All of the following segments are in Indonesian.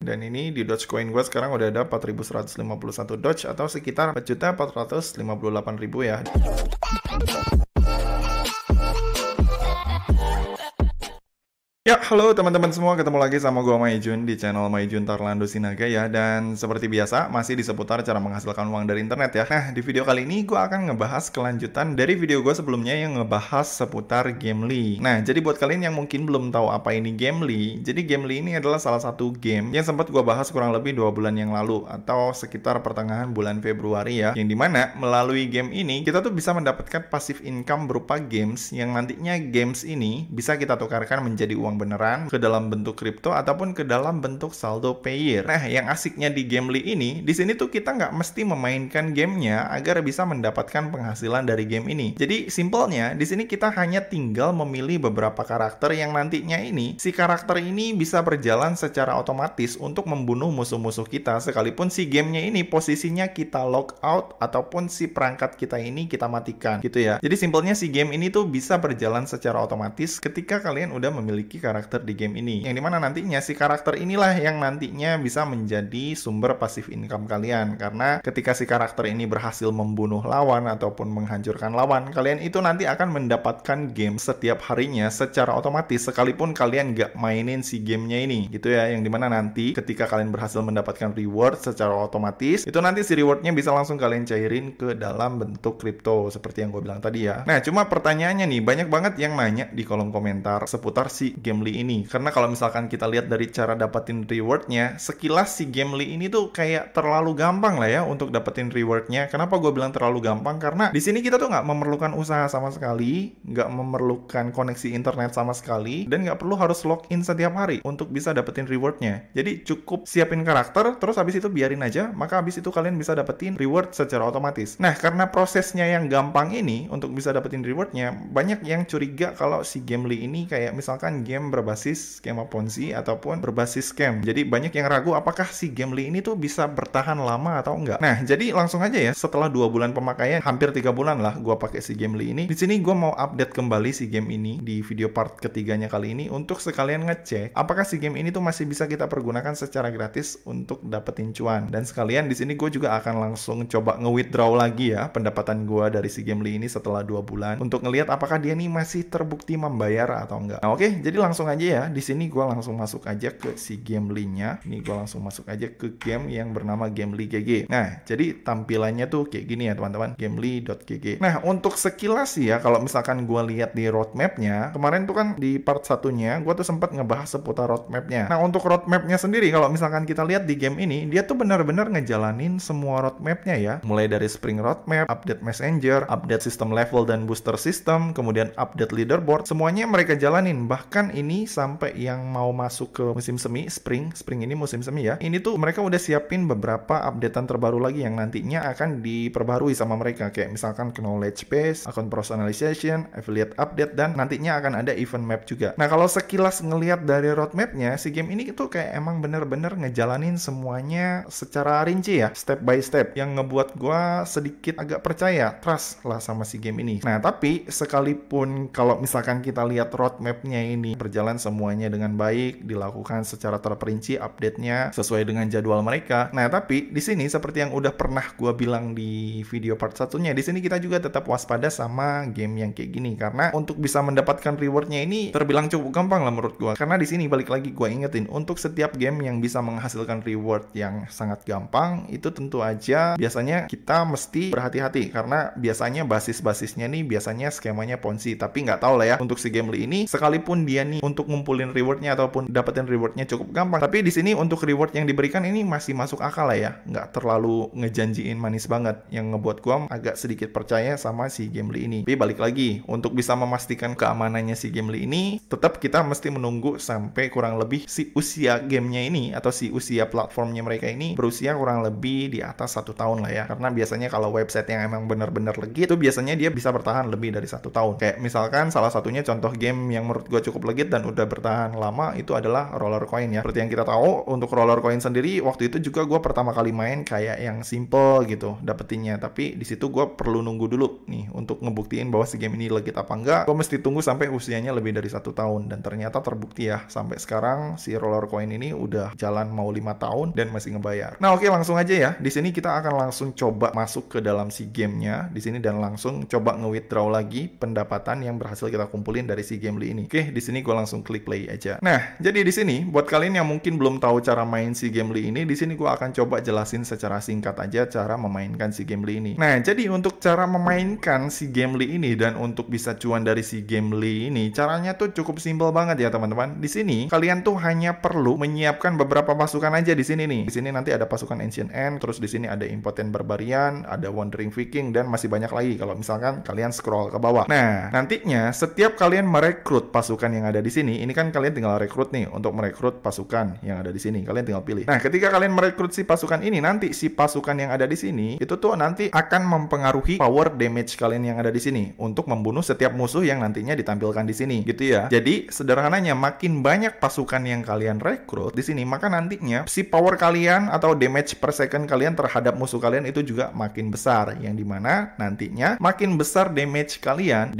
Dan ini di Dogecoin gue sekarang udah ada 4.151 Doge atau sekitar 4.458.000 ya. Ya, halo teman-teman semua, ketemu lagi sama gue Maijun di channel Maijun Tarlando Sinaga ya. Dan seperti biasa, masih di seputar cara menghasilkan uang dari internet ya. Nah, di video kali ini gue akan ngebahas kelanjutan dari video gue sebelumnya yang ngebahas seputar Gamely. Nah, jadi buat kalian yang mungkin belum tahu apa ini Gamely, jadi Gamely ini adalah salah satu game yang sempat gue bahas kurang lebih 2 bulan yang lalu, atau sekitar pertengahan bulan Februari ya. Yang dimana melalui game ini, kita tuh bisa mendapatkan passive income berupa games, yang nantinya games ini bisa kita tukarkan menjadi uang beneran ke dalam bentuk kripto ataupun ke dalam bentuk saldo payer. Nah, yang asiknya di Gamely ini, di sini tuh kita nggak mesti memainkan gamenya agar bisa mendapatkan penghasilan dari game ini. Jadi simpelnya di sini kita hanya tinggal memilih beberapa karakter yang nantinya ini si karakter ini bisa berjalan secara otomatis untuk membunuh musuh-musuh kita, sekalipun si gamenya ini posisinya kita log out ataupun si perangkat kita ini kita matikan gitu ya. Jadi simpelnya si game ini tuh bisa berjalan secara otomatis ketika kalian udah memiliki karakter di game ini, yang dimana nantinya si karakter inilah yang nantinya bisa menjadi sumber pasif income kalian, karena ketika si karakter ini berhasil membunuh lawan ataupun menghancurkan lawan, kalian itu nanti akan mendapatkan game setiap harinya secara otomatis sekalipun kalian nggak mainin si gamenya ini gitu ya, yang dimana nanti ketika kalian berhasil mendapatkan reward secara otomatis, itu nanti si rewardnya bisa langsung kalian cairin ke dalam bentuk kripto seperti yang gue bilang tadi ya. Nah, cuma pertanyaannya nih, banyak banget yang nanya di kolom komentar seputar si Gamely ini, karena kalau misalkan kita lihat dari cara dapetin rewardnya, sekilas si Gamely ini tuh kayak terlalu gampang lah ya untuk dapetin rewardnya. Kenapa gue bilang terlalu gampang? Karena di sini kita tuh nggak memerlukan usaha sama sekali, nggak memerlukan koneksi internet sama sekali, dan nggak perlu harus login setiap hari untuk bisa dapetin rewardnya. Jadi cukup siapin karakter, terus habis itu biarin aja, maka habis itu kalian bisa dapetin reward secara otomatis. Nah, karena prosesnya yang gampang ini untuk bisa dapetin rewardnya, banyak yang curiga kalau si Gamely ini kayak misalkan game berbasis skema Ponzi ataupun berbasis scam. Jadi banyak yang ragu apakah si Gamely ini tuh bisa bertahan lama atau enggak. Nah, jadi langsung aja ya, setelah 2 bulan pemakaian, hampir 3 bulan lah gua pakai si Gamely ini. Di sini gua mau update kembali si game ini di video part ketiganya kali ini untuk sekalian ngecek apakah si game ini tuh masih bisa kita pergunakan secara gratis untuk dapetin cuan. Dan sekalian di sini gue juga akan langsung coba nge-withdraw lagi ya pendapatan gua dari si Gamely ini setelah 2 bulan untuk ngelihat apakah dia nih masih terbukti membayar atau enggak. Nah, oke, jadi langsung aja ya. Di sini gue langsung masuk aja ke si Gamely-nya. Ini gue langsung masuk aja ke game yang bernama Gamely GG. Nah, jadi tampilannya tuh kayak gini ya teman-teman, gamely.gg. Nah, untuk sekilas sih ya, kalau misalkan gue lihat di roadmap-nya, kemarin tuh kan di part satunya gue tuh sempat ngebahas seputar roadmap-nya. Nah, untuk roadmap-nya sendiri, kalau misalkan kita lihat di game ini, dia tuh benar-benar ngejalanin semua roadmap-nya ya. Mulai dari Spring Roadmap, update Messenger, update sistem level dan booster system, kemudian update leaderboard, semuanya mereka jalanin. Bahkan ini sampai yang mau masuk ke musim semi, spring ini musim semi ya, ini tuh mereka udah siapin beberapa updatean terbaru lagi yang nantinya akan diperbarui sama mereka, kayak misalkan knowledge base, account personalization, affiliate update, dan nantinya akan ada event map juga. Nah, kalau sekilas ngelihat dari roadmapnya, si game ini tuh kayak emang bener-bener ngejalanin semuanya secara rinci ya, step by step, yang ngebuat gua sedikit agak percaya, trust lah sama si game ini. Nah, tapi sekalipun kalau misalkan kita lihat roadmapnya ini berjalan semuanya dengan baik, dilakukan secara terperinci update-nya sesuai dengan jadwal mereka. Nah, tapi di sini seperti yang udah pernah gua bilang di video part satunya, di sini kita juga tetap waspada sama game yang kayak gini, karena untuk bisa mendapatkan rewardnya ini terbilang cukup gampang lah menurut gua. Karena di sini balik lagi gua ingetin, untuk setiap game yang bisa menghasilkan reward yang sangat gampang, itu tentu aja biasanya kita mesti berhati-hati, karena biasanya basis-basisnya nih biasanya skemanya Ponzi. Tapi nggak tahu lah ya, untuk si Gamely ini sekalipun dia nih untuk ngumpulin rewardnya ataupun dapetin rewardnya cukup gampang, tapi di sini untuk reward yang diberikan ini masih masuk akal lah ya, nggak terlalu ngejanjiin manis banget, yang ngebuat gua agak sedikit percaya sama si Gamely ini. Tapi balik lagi, untuk bisa memastikan keamanannya si Gamely ini, tetap kita mesti menunggu sampai kurang lebih si usia gamenya ini atau si usia platformnya mereka ini berusia kurang lebih di atas 1 tahun lah ya, karena biasanya kalau website yang emang bener-bener legit itu biasanya dia bisa bertahan lebih dari 1 tahun. Kayak misalkan salah satunya contoh game yang menurut gue cukup legit dan dan udah bertahan lama itu adalah roller coin ya. Seperti yang kita tahu, untuk roller coin sendiri waktu itu juga gue pertama kali main kayak yang simple gitu dapetinnya, tapi di situ gue perlu nunggu dulu nih untuk ngebuktiin bahwa si game ini legit apa enggak. Gue mesti tunggu sampai usianya lebih dari 1 tahun, dan ternyata terbukti ya, sampai sekarang si roller coin ini udah jalan mau 5 tahun dan masih ngebayar. Nah oke, langsung aja ya. Di sini kita akan langsung coba masuk ke dalam si gamenya di sini dan langsung coba nge-withdraw lagi pendapatan yang berhasil kita kumpulin dari si Gamely ini. Oke, di sini gue langsung klik play aja. Nah, jadi di sini buat kalian yang mungkin belum tahu cara main si Gamely ini, di sini gue akan coba jelasin secara singkat aja cara memainkan si Gamely ini. Nah, jadi untuk cara memainkan si Gamely ini dan untuk bisa cuan dari si Gamely ini, caranya tuh cukup simpel banget ya teman-teman. Di sini kalian tuh hanya perlu menyiapkan beberapa pasukan aja di sini nih. Di sini nanti ada pasukan Ancient End, terus di sini ada Impotent Barbarian, ada Wandering Viking, dan masih banyak lagi kalau misalkan kalian scroll ke bawah. Nah, nantinya setiap kalian merekrut pasukan yang ada di sini, ini kan kalian tinggal rekrut nih untuk merekrut pasukan yang ada di sini. Kalian tinggal pilih. Nah, ketika kalian merekrut si pasukan ini, nanti si pasukan yang ada di sini itu tuh nanti akan mempengaruhi power damage kalian yang ada di sini untuk membunuh setiap musuh yang nantinya ditampilkan di sini, gitu ya. Jadi, sederhananya makin banyak pasukan yang kalian rekrut di sini, maka nantinya si power kalian atau damage per second kalian terhadap musuh kalian itu juga makin besar, yang dimana nantinya makin besar damage kalian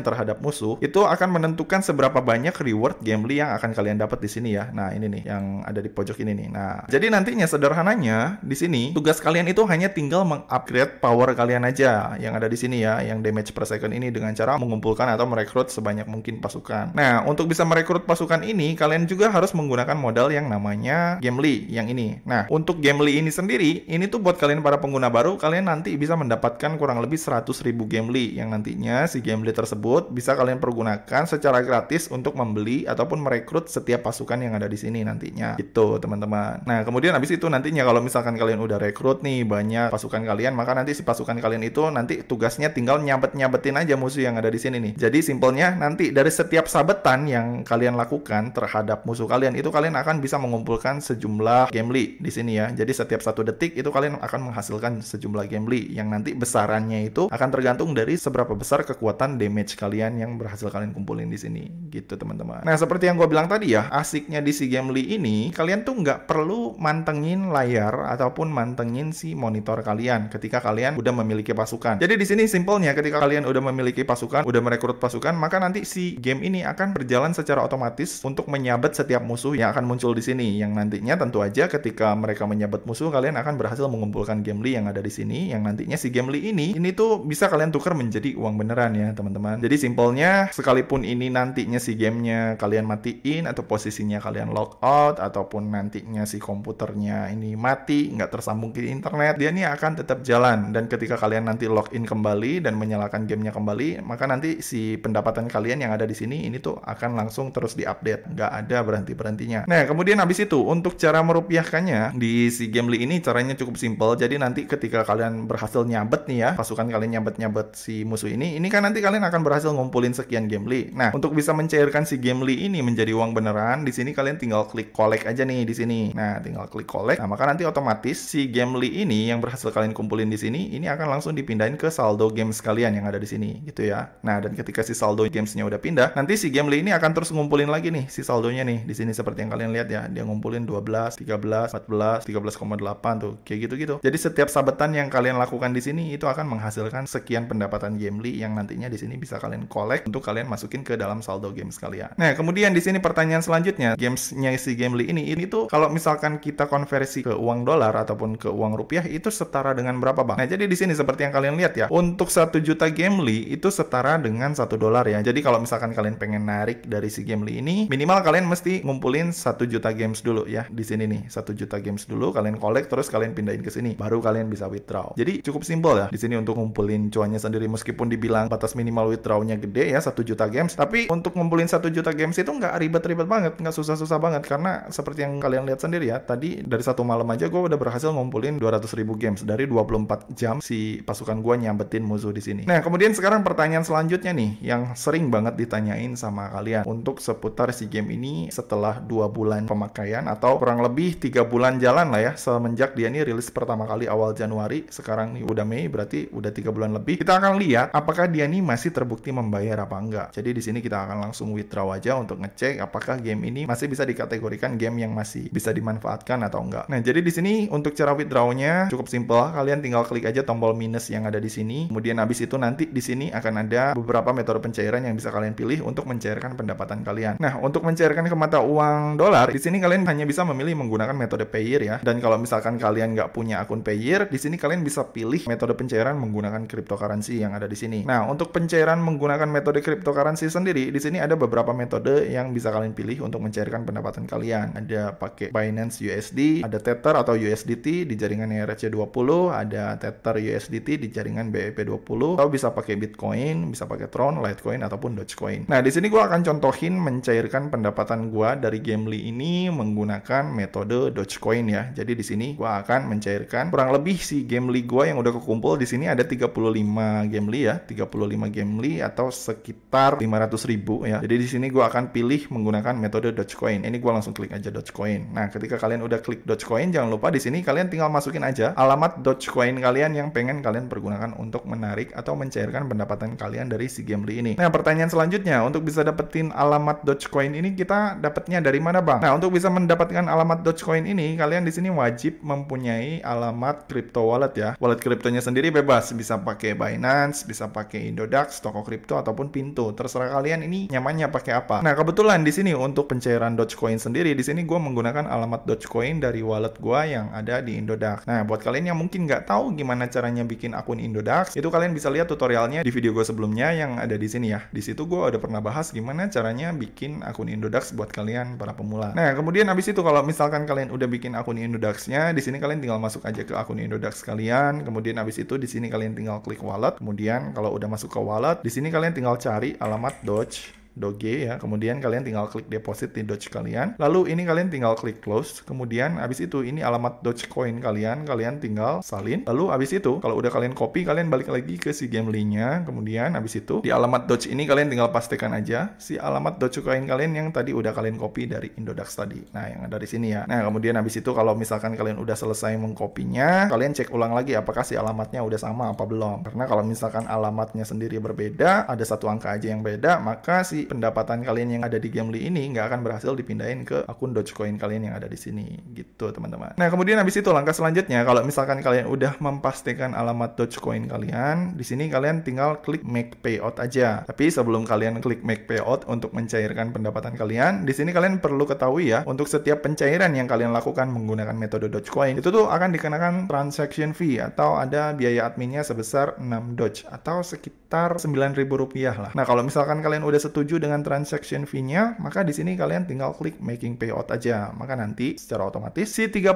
terhadap musuh itu akan menentukan seberapa banyak reward Gamely yang akan kalian dapat di sini ya. Nah, ini nih yang ada di pojok ini nih. Nah, jadi nantinya sederhananya di sini tugas kalian itu hanya tinggal mengupgrade power kalian aja yang ada di sini ya, yang damage per second ini dengan cara mengumpulkan atau merekrut sebanyak mungkin pasukan. Nah, untuk bisa merekrut pasukan ini kalian juga harus menggunakan modal yang namanya Gamely yang ini. Nah, untuk Gamely ini sendiri, ini tuh buat kalian para pengguna baru, kalian nanti bisa mendapatkan kurang lebih 100.000 Gamely yang nantinya si Gamely tersebut bisa kalian pergunakan secara gratis untuk membeli ataupun merekrut setiap pasukan yang ada di sini nantinya. Gitu, teman-teman. Nah, kemudian habis itu nantinya kalau misalkan kalian udah rekrut nih banyak pasukan kalian, maka nanti si pasukan kalian itu nanti tugasnya tinggal nyabet-nyabetin aja musuh yang ada di sini nih. Jadi simpelnya nanti dari setiap sabetan yang kalian lakukan terhadap musuh kalian itu kalian akan bisa mengumpulkan sejumlah Gamely di sini ya. Jadi setiap 1 detik itu kalian akan menghasilkan sejumlah Gamely yang nanti besarannya itu akan tergantung dari seberapa besar kekuatan damage kalian yang berhasil kalian kumpulin di sini. Gitu, teman-teman. Nah, seperti yang gue bilang tadi ya, asiknya di si Gamely ini kalian tuh nggak perlu mantengin layar ataupun mantengin si monitor kalian ketika kalian udah memiliki pasukan. Jadi di sini simpelnya ketika kalian udah memiliki pasukan, udah merekrut pasukan, maka nanti si game ini akan berjalan secara otomatis untuk menyabet setiap musuh yang akan muncul di sini. Yang nantinya tentu aja ketika mereka menyabet musuh, kalian akan berhasil mengumpulkan Gamely yang ada di sini. Yang nantinya si Gamely ini tuh bisa kalian tukar menjadi uang beneran ya, teman-teman. Jadi simpelnya sekalipun ini nantinya si gamenya kalian matiin atau posisinya kalian log out ataupun nantinya si komputernya ini mati, nggak tersambung ke internet, dia nih akan tetap jalan. Dan ketika kalian nanti login kembali dan menyalakan gamenya kembali, maka nanti si pendapatan kalian yang ada di sini ini tuh akan langsung terus diupdate, nggak ada berhenti-berhentinya. Nah, kemudian habis itu untuk cara merupiahkannya di si Gamely ini caranya cukup simpel. Jadi nanti ketika kalian berhasil nyabet nih ya, pasukan kalian nyabet si musuh ini kan nanti kalian akan berhasil ngumpulin sekian Gamely. Nah, untuk bisa mencairkan si Gamely ini menjadi uang beneran, di sini kalian tinggal klik collect aja nih di sini. Nah, tinggal klik collect. Nah, maka nanti otomatis si Gamely ini yang berhasil kalian kumpulin di sini, ini akan langsung dipindahin ke saldo games kalian yang ada di sini, gitu ya. Nah, dan ketika si saldo gamesnya udah pindah, nanti si Gamely ini akan terus ngumpulin lagi nih si saldonya nih. Di sini seperti yang kalian lihat ya, dia ngumpulin 12, 13, 14, 13,8 tuh, kayak gitu-gitu. Jadi setiap sabetan yang kalian lakukan di sini itu akan menghasilkan sekian pendapatan Gamely yang nantinya di sini bisa kalian collect untuk kalian masukin ke dalam saldo games kalian. Nah, kemudian di sini pertanyaan selanjutnya, gamesnya si Gamely ini tuh kalau misalkan kita konversi ke uang dolar ataupun ke uang rupiah itu setara dengan berapa, Bang? Nah, jadi di sini seperti yang kalian lihat ya, untuk 1 juta Gamely itu setara dengan 1 dolar ya. Jadi kalau misalkan kalian pengen narik dari si Gamely ini, minimal kalian mesti ngumpulin 1 juta games dulu ya. Di sini nih, 1 juta games dulu kalian collect, terus kalian pindahin ke sini, baru kalian bisa withdraw. Jadi cukup simpel ya. Di sini untuk ngumpulin cuannya sendiri, meskipun dibilang batas minimal withdrawnya gede ya, 1 juta games, tapi untuk ngumpulin 1 juta games itu nggak ribet-ribet banget, nggak susah-susah banget, karena seperti yang kalian lihat sendiri ya, tadi dari 1 malam aja gue udah berhasil ngumpulin 200.000 games dari 24 jam si pasukan gue nyambetin musuh di sini. Nah, kemudian sekarang pertanyaan selanjutnya nih, yang sering banget ditanyain sama kalian untuk seputar si game ini setelah 2 bulan pemakaian atau kurang lebih 3 bulan jalan lah ya, semenjak dia nih rilis pertama kali awal Januari, sekarang nih udah Mei, berarti udah 3 bulan lebih. Kita akan lihat apakah dia nih masih terbukti membayar apa enggak. Jadi di sini kita akan langsung withdraw withdraw aja untuk ngecek apakah game ini masih bisa dikategorikan game yang masih bisa dimanfaatkan atau enggak. Nah, jadi di sini untuk cara withdrawnya cukup simpel. Kalian tinggal klik aja tombol minus yang ada di sini. Kemudian habis itu nanti di sini akan ada beberapa metode pencairan yang bisa kalian pilih untuk mencairkan pendapatan kalian. Nah, untuk mencairkan ke mata uang dolar, di sini kalian hanya bisa memilih menggunakan metode Payeer ya. Dan kalau misalkan kalian nggak punya akun Payeer, di sini kalian bisa pilih metode pencairan menggunakan cryptocurrency yang ada di sini. Nah, untuk pencairan menggunakan metode cryptocurrency sendiri, di sini ada beberapa metode yang bisa kalian pilih untuk mencairkan pendapatan kalian. Ada pakai Binance USD, ada Tether atau USDT di jaringan ERC20, ada Tether USDT di jaringan BEP20, atau bisa pakai Bitcoin, bisa pakai Tron, Litecoin ataupun Dogecoin. Nah, di sini gua akan contohin mencairkan pendapatan gua dari Gamely ini menggunakan metode Dogecoin ya. Jadi di sini gua akan mencairkan kurang lebih si Gamely gua yang udah kekumpul di sini ada 35 Gamely ya, 35 Gamely atau sekitar 500.000 ya. Jadi di sini gua akan pilih menggunakan metode Dogecoin. Ini gua langsung klik aja Dogecoin. Nah, ketika kalian udah klik Dogecoin, jangan lupa di sini kalian tinggal masukin aja alamat Dogecoin kalian yang pengen kalian pergunakan untuk menarik atau mencairkan pendapatan kalian dari si Gamely ini. Nah, pertanyaan selanjutnya, untuk bisa dapetin alamat Dogecoin ini kita dapatnya dari mana, Bang? Nah, untuk bisa mendapatkan alamat Dogecoin ini, kalian di sini wajib mempunyai alamat crypto wallet ya. Wallet kriptonya sendiri bebas, bisa pakai Binance, bisa pakai Indodax, toko kripto ataupun Pinto. Terserah kalian ini nyamannya pakai apa. Nah, kebetulan di sini untuk pencairan Dogecoin sendiri, di sini gue menggunakan alamat Dogecoin dari wallet gue yang ada di Indodax. Nah, buat kalian yang mungkin nggak tahu gimana caranya bikin akun Indodax, itu kalian bisa lihat tutorialnya di video gue sebelumnya yang ada di sini ya. Di situ gue udah pernah bahas gimana caranya bikin akun Indodax buat kalian para pemula. Nah, kemudian habis itu kalau misalkan kalian udah bikin akun Indodax-nya, di sini kalian tinggal masuk aja ke akun Indodax kalian. Kemudian habis itu di sini kalian tinggal klik wallet. Kemudian kalau udah masuk ke wallet, di sini kalian tinggal cari alamat Doge ya, kemudian kalian tinggal klik deposit di Doge kalian, lalu ini kalian tinggal klik close, kemudian habis itu ini alamat Dogecoin kalian tinggal salin, lalu habis itu kalau udah kalian copy, kalian balik lagi ke si Gamely-nya, kemudian habis itu di alamat Doge ini kalian tinggal pastikan aja si alamat Dogecoin kalian yang tadi udah kalian copy dari Indodax tadi, nah yang ada di sini ya. Nah, kemudian habis itu kalau misalkan kalian udah selesai mengkopinya, kalian cek ulang lagi apakah si alamatnya udah sama apa belum, karena kalau misalkan alamatnya sendiri berbeda, ada satu angka aja yang beda, maka si pendapatan kalian yang ada di Gamely ini nggak akan berhasil dipindahin ke akun Dogecoin kalian yang ada di sini gitu teman-teman. Nah, kemudian habis itu langkah selanjutnya, kalau misalkan kalian udah memastikan alamat Dogecoin kalian, di sini kalian tinggal klik make payout aja. Tapi sebelum kalian klik make payout untuk mencairkan pendapatan kalian, di sini kalian perlu ketahui ya, untuk setiap pencairan yang kalian lakukan menggunakan metode Dogecoin, itu tuh akan dikenakan transaction fee atau ada biaya adminnya sebesar 6 Doge atau sekitar Rp9.000 lah. Nah, kalau misalkan kalian udah setuju dengan transaction fee-nya, maka di sini kalian tinggal klik making payout aja. Maka nanti secara otomatis si $35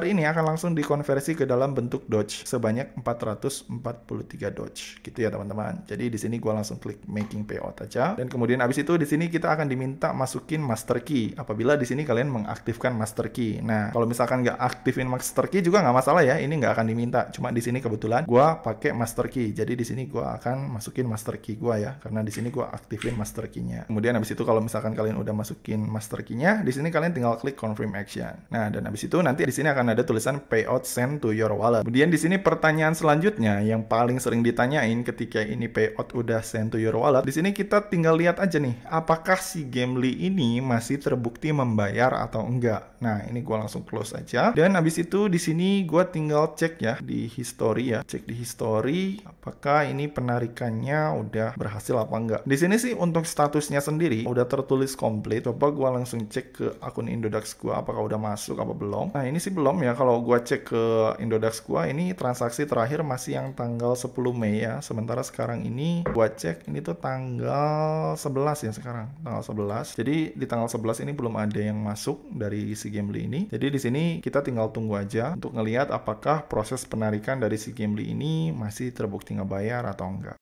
ini akan langsung dikonversi ke dalam bentuk Doge sebanyak 443 Doge. Gitu ya teman-teman. Jadi di sini gua langsung klik making payout aja. Dan kemudian habis itu di sini kita akan diminta masukin master key. Apabila di sini kalian mengaktifkan master key. Nah, kalau misalkan nggak aktifin master key juga nggak masalah ya. Ini nggak akan diminta. Cuma di sini kebetulan gua pakai master key. Jadi di sini gua akan masukin master key gua ya. Karena di sini gua aktifin master key-nya. Kemudian habis itu kalau misalkan kalian udah masukin master key-nya, di sini kalian tinggal klik confirm action. Nah, dan habis itu nanti di sini akan ada tulisan payout send to your wallet. Kemudian di sini pertanyaan selanjutnya yang paling sering ditanyain ketika ini payout udah send to your wallet, di sini kita tinggal lihat aja nih, apakah si Gamely ini masih terbukti membayar atau enggak. Nah, ini gua langsung close aja. Dan habis itu di sini gua tinggal cek ya di history ya. Cek di history apakah ini penarikannya udah berhasil apa enggak. Di sini sih untuk statusnya sendiri udah tertulis komplit. Coba gua langsung cek ke akun Indodax gua apakah udah masuk apa belum. Nah, ini sih belum ya. Kalau gua cek ke Indodax gua, ini transaksi terakhir masih yang tanggal 10 Mei ya. Sementara sekarang ini gua cek ini tuh tanggal 11 ya sekarang. Tanggal 11. Jadi di tanggal 11 ini belum ada yang masuk dari si Gamely ini. Jadi di sini kita tinggal tunggu aja untuk ngelihat apakah proses penarikan dari si Gamely ini masih terbukti ngebayar atau enggak.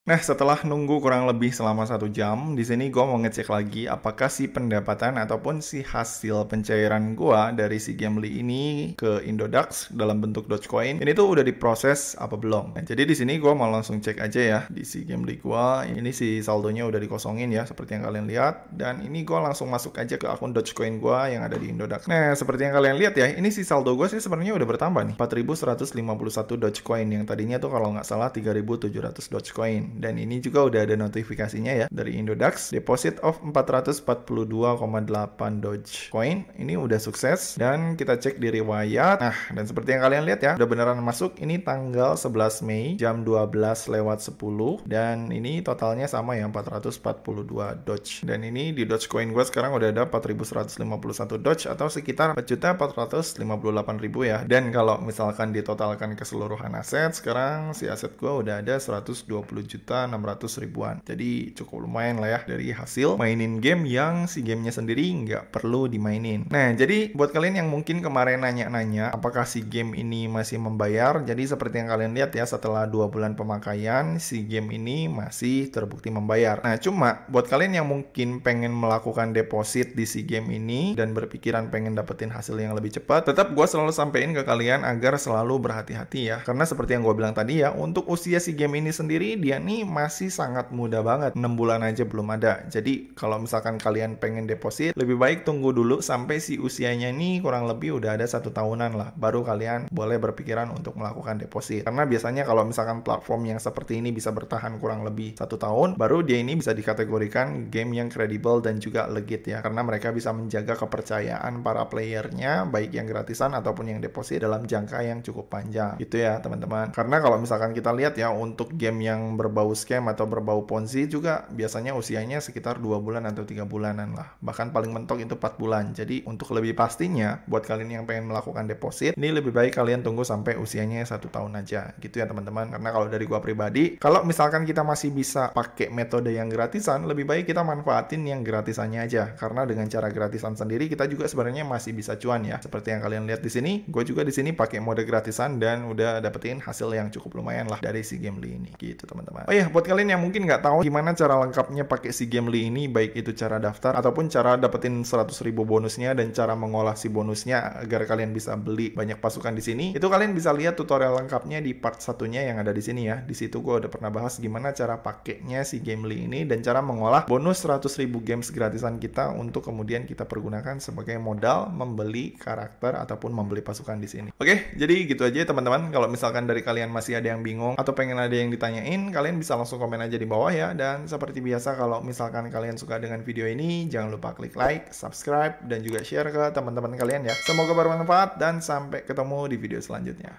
Nah, setelah nunggu kurang lebih selama 1 jam, di sini gue mau ngecek lagi apakah si pendapatan ataupun si hasil pencairan gue dari si Gamely ini ke Indodax dalam bentuk Dogecoin ini tuh udah diproses apa belum. Nah, jadi di sini gue mau langsung cek aja ya di si Gamely gue. Ini si saldonya udah dikosongin ya seperti yang kalian lihat. Dan ini gue langsung masuk aja ke akun Dogecoin gue yang ada di Indodax. Nah, seperti yang kalian lihat ya, ini si saldo gue sih sebenarnya udah bertambah nih. 4.151 Dogecoin yang tadinya tuh kalau nggak salah 3.700 Dogecoin. Coin. Dan ini juga udah ada notifikasinya ya dari Indodax. Deposit of 442,8 Dogecoin. Ini udah sukses dan kita cek di riwayat. Nah, dan seperti yang kalian lihat ya, udah beneran masuk. Ini tanggal 11 Mei jam 12:10 dan ini totalnya sama ya 442 Doge. Dan ini di Dogecoin gue sekarang udah ada 4.151 Doge atau sekitar 4.458.000 ya. Dan kalau misalkan ditotalkan keseluruhan aset, sekarang si aset gue udah ada 120.600.000-an. Jadi cukup lumayan lah ya dari hasil mainin game yang si gamenya sendiri nggak perlu dimainin. Nah, jadi buat kalian yang mungkin kemarin nanya-nanya apakah si game ini masih membayar, jadi seperti yang kalian lihat ya, setelah 2 bulan pemakaian si game ini masih terbukti membayar. Nah, cuma buat kalian yang mungkin pengen melakukan deposit di si game ini dan berpikiran pengen dapetin hasil yang lebih cepat, tetap gue selalu sampein ke kalian agar selalu berhati-hati ya, karena seperti yang gue bilang tadi ya, untuk usia si game ini sendiri dia nih masih sangat muda banget, 6 bulan aja belum ada. Jadi kalau misalkan kalian pengen deposit, lebih baik tunggu dulu sampai si usianya ini kurang lebih udah ada 1 tahunan lah, baru kalian boleh berpikiran untuk melakukan deposit. Karena biasanya kalau misalkan platform yang seperti ini bisa bertahan kurang lebih 1 tahun, baru dia ini bisa dikategorikan game yang kredibel dan juga legit ya, karena mereka bisa menjaga kepercayaan para playernya, baik yang gratisan ataupun yang deposit dalam jangka yang cukup panjang gitu ya teman-teman. Karena kalau misalkan kita lihat ya, untuk game yang berbau scam atau berbau ponzi juga biasanya usianya sekitar 2 bulan atau 3 bulanan lah, bahkan paling mentok itu 4 bulan. Jadi untuk lebih pastinya buat kalian yang pengen melakukan deposit, ini lebih baik kalian tunggu sampai usianya 1 tahun aja gitu ya teman-teman. Karena kalau dari gua pribadi, kalau misalkan kita masih bisa pakai metode yang gratisan, lebih baik kita manfaatin yang gratisannya aja, karena dengan cara gratisan sendiri kita juga sebenarnya masih bisa cuan ya. Seperti yang kalian lihat di sini, gue juga di sini pakai mode gratisan dan udah dapetin hasil yang cukup lumayan lah dari si Gamely ini gitu teman-teman. Oh iya, buat kalian yang mungkin nggak tahu gimana cara lengkapnya pakai si Gamely ini, baik itu cara daftar ataupun cara dapetin 100.000 bonusnya dan cara mengolah si bonusnya agar kalian bisa beli banyak pasukan di sini, itu kalian bisa lihat tutorial lengkapnya di part satunya yang ada di sini ya. Di situ gue udah pernah bahas gimana cara pakainya si Gamely ini dan cara mengolah bonus 100.000 games gratisan kita untuk kemudian kita pergunakan sebagai modal membeli karakter ataupun membeli pasukan di sini. Oke, jadi gitu aja teman-teman. Kalau misalkan dari kalian masih ada yang bingung atau pengen ada yang ditanyain, kalian bisa langsung komen aja di bawah ya. Dan seperti biasa, kalau misalkan kalian suka dengan video ini, jangan lupa klik like, subscribe, dan juga share ke teman-teman kalian ya. Semoga bermanfaat dan sampai ketemu di video selanjutnya.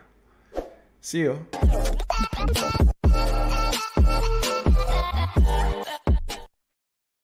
See you.